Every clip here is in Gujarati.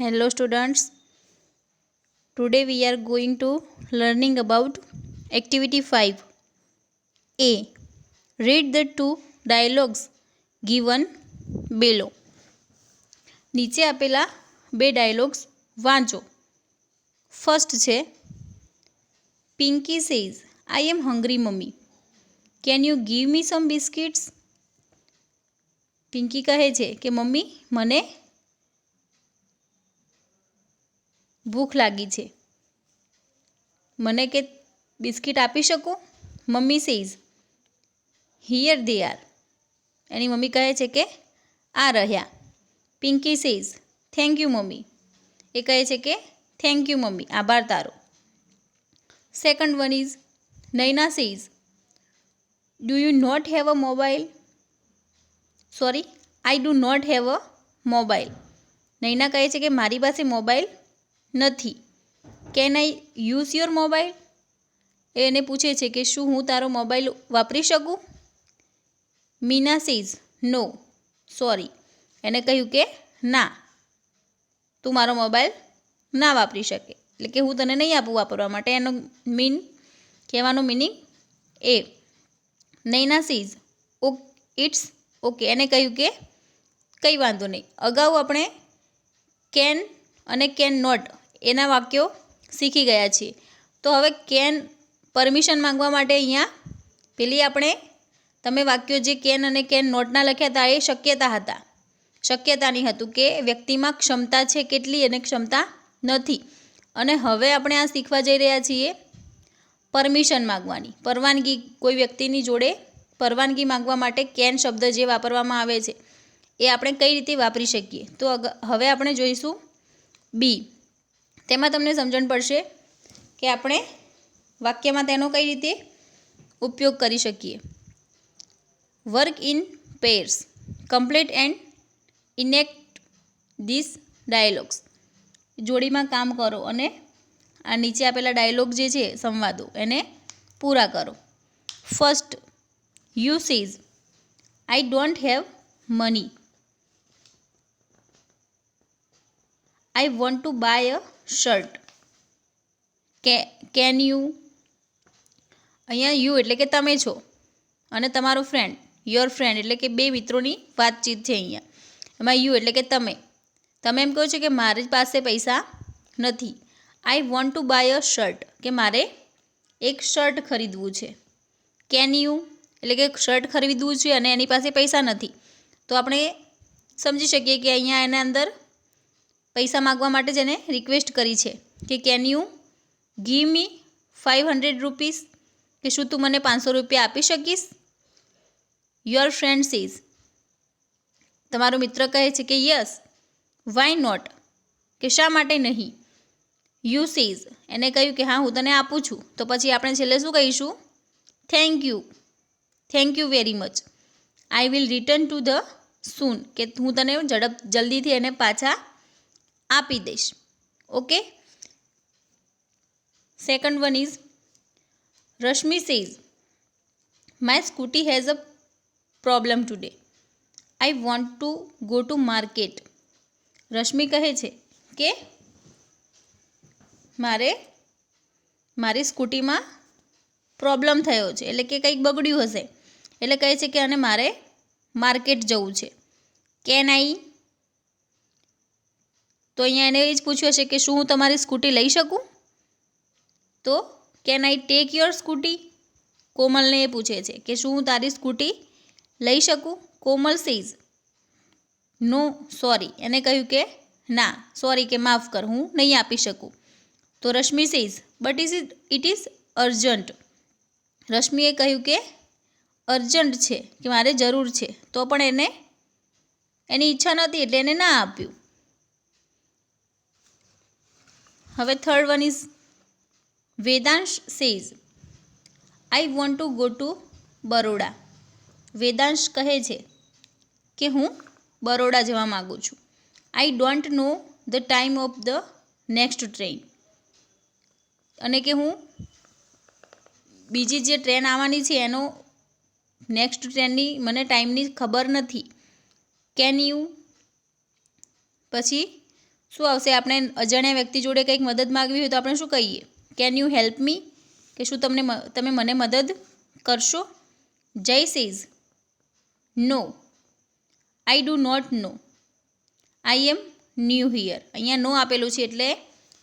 Hello students, today we are going to learning about activity 5. A. Read the two dialogues given below. નીચે આપેલા બે ડાયલોગ્સ વાંચો. ફર્સ્ટ છે, Pinky says, I am hungry mummy. Can you give me some biscuits? Pinky કહે છે કે મમ્મી મને ભૂખ લાગી છે, મને કે બિસ્કિટ આપી શકો? Mummy says, here they are. એની મમ્મી કહે છે કે આ રહ્યા. Pinky says, thank you mummy. એ કહે છે કે થેન્ક યુ મમ્મી, આભાર તારો. Second one is Naina says, do you not have a mobile? Sorry, I do not have a mobile. Naina કહે છે કે મારી પાસે મોબાઈલ નથી. Can I use your mobile? એને પૂછે છે કે શું હું તારો મોબાઈલ વાપરી શકું? Meena says, no sorry. એને કહ્યું કે ના, તું મારો મોબાઈલ ના વાપરી શકે, એટલે કે હું તને નહીં આપું વાપરવા માટે. એનો કહેવાનો મિનિંગ એ. Naina says, it's okay. એને કહ્યું કે કંઈ વાંધો નહીં. અગાઉ આપણે કેન અને કેન નોટ એના વાક્યો શીખી ગયા છીએ. તો હવે કેન પરમિશન માંગવા માટે અહીંયા પેલી આપણે તમે વાક્યો જે કેન અને કેન નોટના લખ્યા હતા એ શક્યતાની હતું કે વ્યક્તિમાં ક્ષમતા છે કેટલી અને ક્ષમતા નથી. અને હવે આપણે આ શીખવા જઈ રહ્યા છીએ પરમિશન માંગવાની, પરવાનગી. કોઈ વ્યક્તિની જોડે પરવાનગી માંગવા માટે કેન શબ્દ જે વાપરવામાં આવે છે એ આપણે કઈ રીતે વાપરી શકીએ. તો હવે આપણે જોઈશું બી. તેમાં તમને સમજણ પડશે કે આપણે વાક્યમાં તેનો કઈ રીતે ઉપયોગ કરી શકીએ. Work in pairs, complete and enact this dialogues. જોડીમાં કામ કરો અને આ નીચે આપેલા ડાયલોગ જે છે સંવાદો એને પૂરા કરો. First, you says, I don't have money. I want to buy a shirt. Can you? અહીંયા યુ એટલે કે તમે છો અને તમારો ફ્રેન્ડ યોર ફ્રેન્ડ એટલે કે બે મિત્રોની વાતચીત છે અહીંયા. એમાં યુ એટલે કે તમે એમ કહો છો કે મારી પાસે પૈસા નથી. I want to buy a shirt, કે મારે એક શર્ટ ખરીદવું છે. કેન યુ એટલે કે શર્ટ ખરીદવું છે અને એની પાસે પૈસા નથી. તો આપણે સમજી શકીએ કે અહીંયા એના અંદર પૈસા માગવા માટે જ એને રિક્વેસ્ટ કરી છે કે can you give me 500 rupees, કે શું તું મને 500 રૂપિયા આપી શકીશ? યોર ફ્રેન્ડ સેઝ, તમારો મિત્ર કહે છે કે યસ. વાય નોટ, કે શા માટે નહીં? યુ સેઝ, એને કહ્યું કે હા હું તને આપું છું. તો પછી આપણે છેલ્લે શું કહીશું? Thank you very much. I will return to the soon, કે હું તને જલ્દીથી એને પાછા આપી દઈશ. Okay. Second one is Rashmi says, my scooty has a problem today. I want to go to market. Rashmi કહે છે કે મારી સ્કૂટીમાં પ્રોબ્લેમ થયો છે, એટલે કે કંઈક બગડ્યું હશે. એટલે કહે છે કે અને મારે માર્કેટ જવું છે. Can I? તો અહીંયા એને એ જ પૂછ્યું હશે કે શું હું તમારી સ્કૂટી લઈ શકું? તો can I take your scooty? કોમલને એ પૂછે છે કે શું હું તારી સ્કૂટી લઈ શકું? Komal says, no sorry. એને કહ્યું કે ના સોરી, કે માફ કર, હું નહીં આપી શકું. તો Rashmi says, but it is urgent. રશ્મિએ કહ્યું કે અર્જન્ટ છે, કે મારે જરૂર છે. તો પણ એની ઈચ્છા નહોતી એટલે એને ના આપ્યું. હવે third one is Vedansh says, I want to go two Baroda. Vedansh કહે છે કે હું બરોડા જવા માગું છું. I don't know the time of the next train, અને કે હું બીજી જે ટ્રેન આવવાની છે એનો નેક્સ્ટ ટ્રેનની મને ટાઈમની ખબર નથી. Can you? પછી શું આવશે? આપણે અજાણ્યા વ્યક્તિ જોડે કંઈક મદદ માગવી હોય તો આપણે શું કહીએ? Can you help me? કે શું તમે મને મદદ કરશો? Jay says no, I do not know, I am new here. અહીંયા નો આપેલું છે એટલે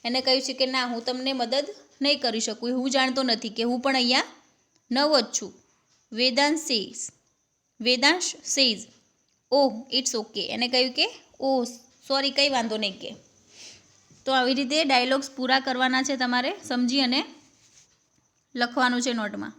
એને કહ્યું છે કે ના, હું તમને મદદ નહીં કરી શકું, હું જાણતો નથી કે હું પણ અહીંયા નવો જ છું. Vedansh says oh it's okay. એને કહ્યું કે ઓહ સોરી, કંઈ વાંધો નહીં કે. તો આવી રીતે ડાયલોગ્સ પૂરા કરવાના છે તમારે, સમજી અને લખવાનું છે નોટમાં.